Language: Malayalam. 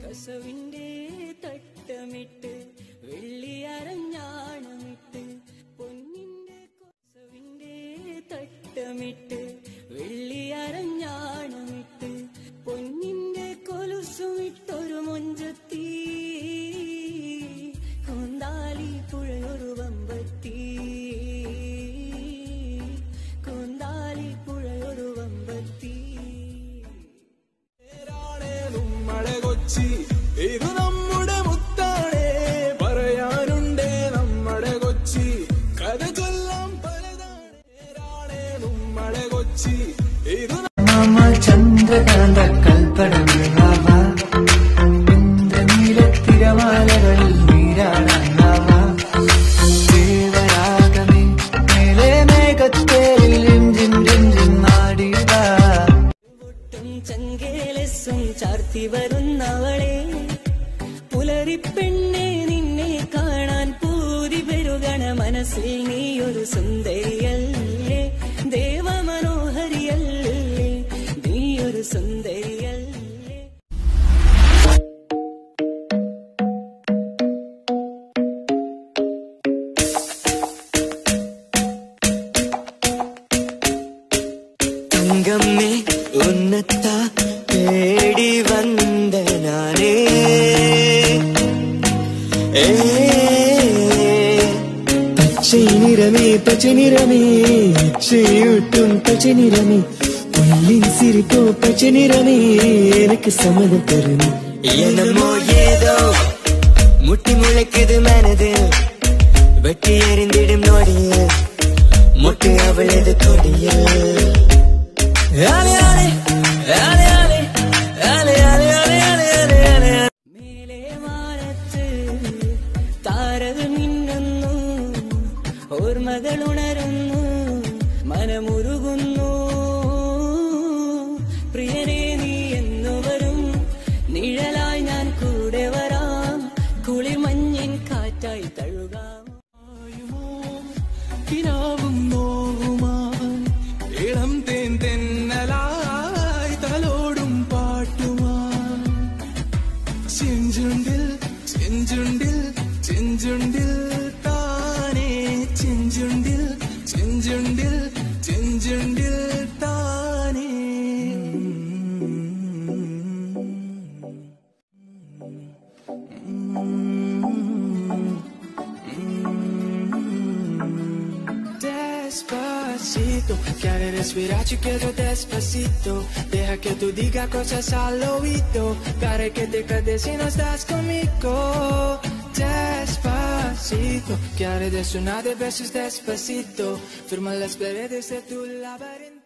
കസവിന്റെ തട്ടമിട്ട് വെള്ളിയരഞ്ഞാണമിട്ട് പൊന്നിന്റെ കസവിന്റെ തട്ടമിട്ട് വെള്ളിയരഞ്ഞാണമിട്ട് പൊന്നിന്റെ കൊലുസുമിട്ടൊരു മൊഞ്ചത്തി കൊന്താലി പുഴയൊരു വമ്പത്തി കൊന്താലി പുഴയൊരു വമ്പത്തി ഇത് നമ്മുടെ മുത്താണേ പറയാനുണ്ടേ നമ്മുടെ കൊച്ചി കഥ ചൊല്ലാം പലതാണേ നമ്മുടെ കൊച്ചി ഇത് ചന്ദ്രകാന്ത കൽപ്പടമിളവ ഇന്ദ്രനീലത്തിരമാലകളിൽ നീരാടാനാവ ദേവരാഗമേ മേലെ മേഘത്തേരിൽ നാടിവ ചങ്കേലസും ചാർത്തി വരുന്നവളെ പുലരിപ്പെണ്ണെ നിന്നെ കാണാൻ പൂതി പെരുകണ മനസ്സിൽ നീയൊരു സുന്ദരിയല്ലേ ദേവമനോഹരിയല്ലേ നീയൊരു സുന്ദരിയല്ലേ തങ്കമ്മേ ഉന്നത്ത തേടി വന്ന നാനേ പച്ചനിറമേ ചെയ്യൂട്ടും പച്ചനിറമേ പുല്ലിൻ സിരിപ്പോ പച്ചനിറമേ എനിക്ക് സമ്മതം തരുന്നു എന്നമോ ഏതോ മുട്ടിമുളയ്ക്കത് മനത് വെട്ടി എറിந்திടും നോടിയ മുട്ടി അവളത് കൊടിയ മേലെ മാനത്ത് താരകൾ മിന്നുന്നു ഓർമ്മകൾ ഉണരുന്നു മനമുരുകുന്നു പ്രിയനേ നീ എന്നു വരും നിഴലായി ഞാൻ കൂടെ വരാം കുളിമഞ്ഞിൻ കാറ്റായി തഴുകാം കിനാവും നോവുമാൻ ഇളം തേൻ തെന്നലായി തലോടും പാട്ടുമാൻ ചെഞ്ചുണ്ടിൽ ചെഞ്ചുണ്ടിൽ ചെഞ്ചുണ്ടിൽ താനേ ചെഞ്ചുണ്ടിൽ ചെഞ്ചുണ്ടിൽ ചെഞ്ചുണ്ടിൽ താനേ Despacito, quiere respirar, te quiero despacito. Deja que tú diga cosas al oído, para que te quedes si no estás conmigo. Despacito, quiere de sonar de besos despacito. Firma las paredes de tu laberinto.